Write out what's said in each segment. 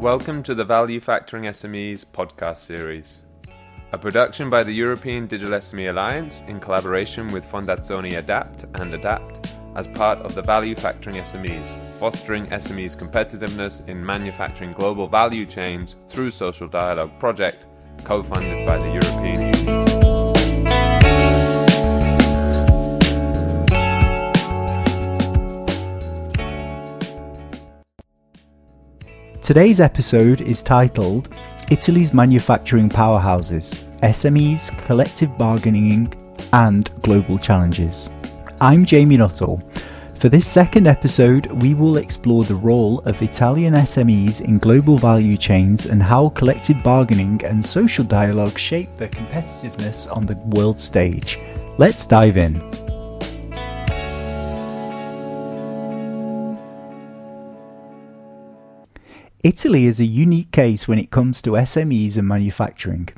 Welcome to the ValueFacturing SMEs podcast series, a production by the European Digital SME Alliance in collaboration with Fondazione Adapt and Adapt as part of the ValueFacturing SMEs, fostering SMEs' competitiveness in manufacturing global value chains through social dialogue project, co-funded by the European Union. Today's episode is titled Italy's Manufacturing Powerhouses, SMEs, Collective Bargaining and Global Challenges. I'm Jamie Nuttall. For this second episode, we will explore the role of Italian SMEs in global value chains and how collective bargaining and social dialogue shape their competitiveness on the world stage. Let's dive in. Italy is a unique case when it comes to SMEs and manufacturing.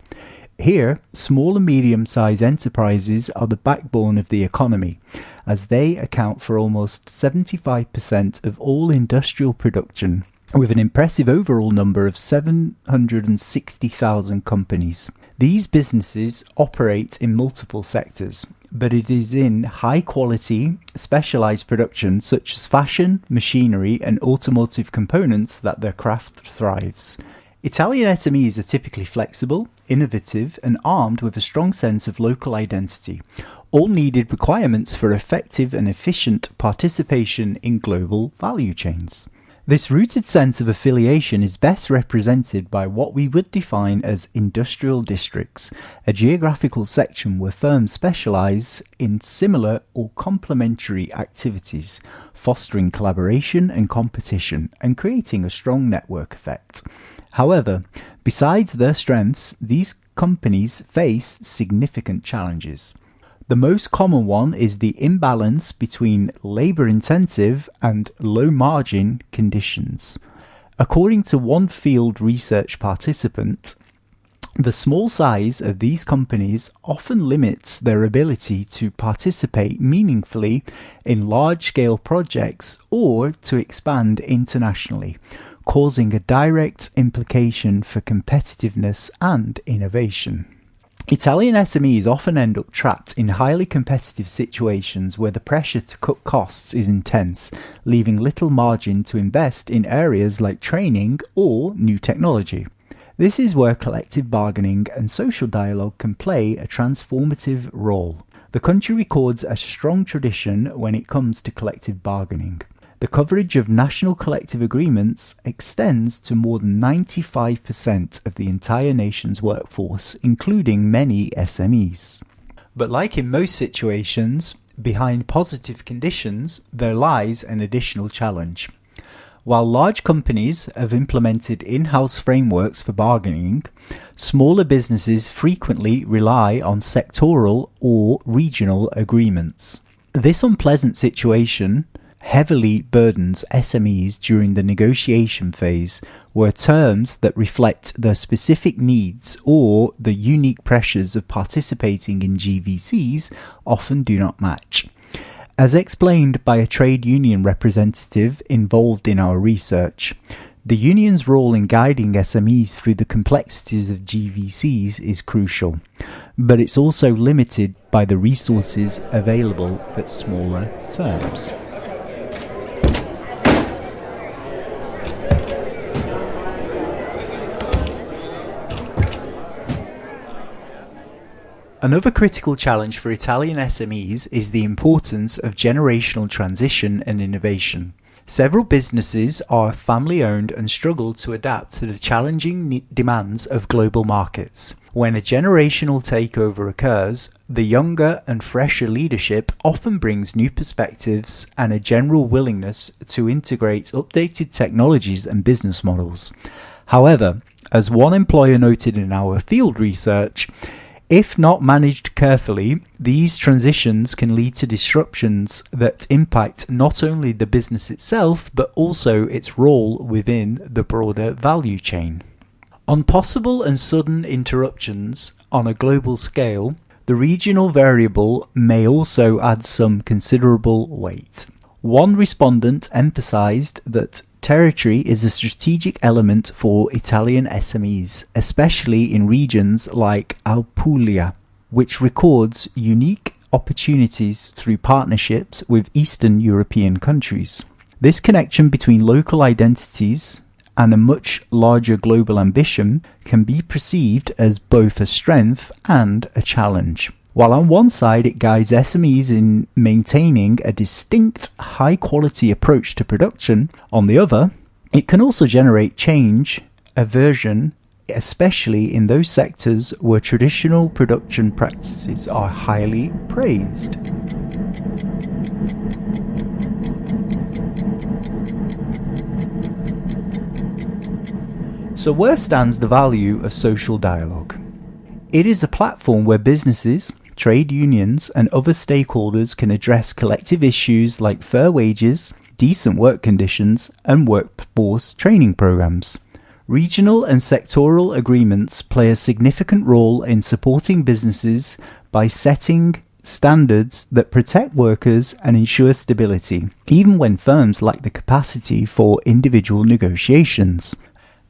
Here, small and medium-sized enterprises are the backbone of the economy, as they account for almost 75% of all industrial production, with an impressive overall number of 760,000 companies. These businesses operate in multiple sectors, but it is in high-quality, specialised production such as fashion, machinery and automotive components that their craft thrives. Italian SMEs are typically flexible, innovative and armed with a strong sense of local identity, all needed requirements for effective and efficient participation in global value chains. This rooted sense of affiliation is best represented by what we would define as industrial districts, a geographical section where firms specialise in similar or complementary activities, fostering collaboration and competition and creating a strong network effect. However, besides their strengths, these companies face significant challenges. The most common one is the imbalance between labour-intensive and low-margin conditions. According to one field research participant, the small size of these companies often limits their ability to participate meaningfully in large-scale projects or to expand internationally, causing a direct implication for competitiveness and innovation. Italian SMEs often end up trapped in highly competitive situations where the pressure to cut costs is intense, leaving little margin to invest in areas like training or new technology. This is where collective bargaining and social dialogue can play a transformative role. The country records a strong tradition when it comes to collective bargaining. The coverage of national collective agreements extends to more than 95% of the entire nation's workforce, including many SMEs. But like in most situations, behind positive conditions, there lies an additional challenge. While large companies have implemented in-house frameworks for bargaining, smaller businesses frequently rely on sectoral or regional agreements. This unpleasant situation heavily burdens SMEs during the negotiation phase, where terms that reflect their specific needs or the unique pressures of participating in GVCs often do not match. As explained by a trade union representative involved in our research, the union's role in guiding SMEs through the complexities of GVCs is crucial, but it's also limited by the resources available at smaller firms. Another critical challenge for Italian SMEs is the importance of generational transition and innovation. Several businesses are family-owned and struggle to adapt to the challenging demands of global markets. When a generational takeover occurs, the younger and fresher leadership often brings new perspectives and a general willingness to integrate updated technologies and business models. However, as one employer noted in our field research, if not managed carefully, these transitions can lead to disruptions that impact not only the business itself, but also its role within the broader value chain. On possible and sudden interruptions on a global scale, the regional variable may also add some considerable weight. One respondent emphasized that territory is a strategic element for Italian SMEs, especially in regions like Apulia, which records unique opportunities through partnerships with Eastern European countries. This connection between local identities and a much larger global ambition can be perceived as both a strength and a challenge. While on one side it guides SMEs in maintaining a distinct high-quality approach to production, on the other, it can also generate change, aversion, especially in those sectors where traditional production practices are highly praised. So where stands the value of social dialogue? It is a platform where businesses, trade unions and other stakeholders can address collective issues like fair wages, decent work conditions and workforce training programs. Regional and sectoral agreements play a significant role in supporting businesses by setting standards that protect workers and ensure stability, even when firms lack the capacity for individual negotiations.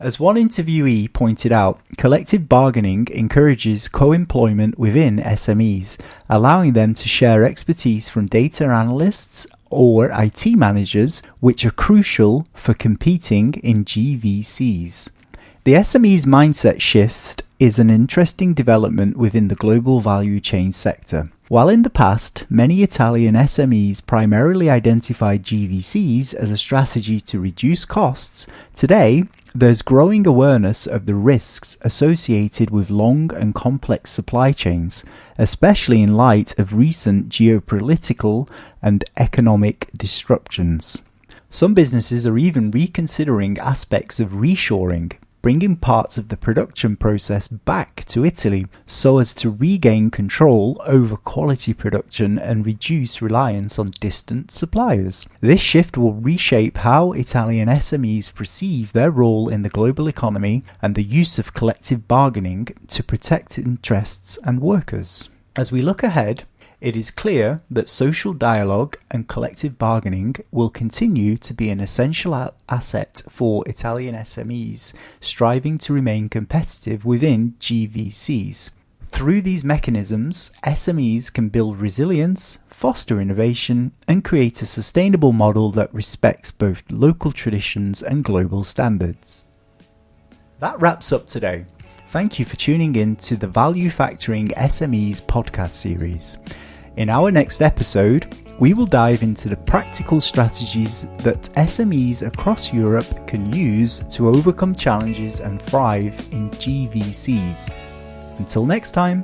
As one interviewee pointed out, collective bargaining encourages co-employment within SMEs, allowing them to share expertise from data analysts or IT managers, which are crucial for competing in GVCs. The SME's mindset shift is an interesting development within the global value chain sector. While in the past, many Italian SMEs primarily identified GVCs as a strategy to reduce costs, today there's growing awareness of the risks associated with long and complex supply chains, especially in light of recent geopolitical and economic disruptions. Some businesses are even reconsidering aspects of reshoring, bringing parts of the production process back to Italy so as to regain control over quality production and reduce reliance on distant suppliers. This shift will reshape how Italian SMEs perceive their role in the global economy and the use of collective bargaining to protect interests and workers. As we look ahead, it is clear that social dialogue and collective bargaining will continue to be an essential asset for Italian SMEs striving to remain competitive within GVCs. Through these mechanisms, SMEs can build resilience, foster innovation, and create a sustainable model that respects both local traditions and global standards. That wraps up today. Thank you for tuning in to the ValueFacturing SMEs podcast series. In our next episode, we will dive into the practical strategies that SMEs across Europe can use to overcome challenges and thrive in GVCs. Until next time.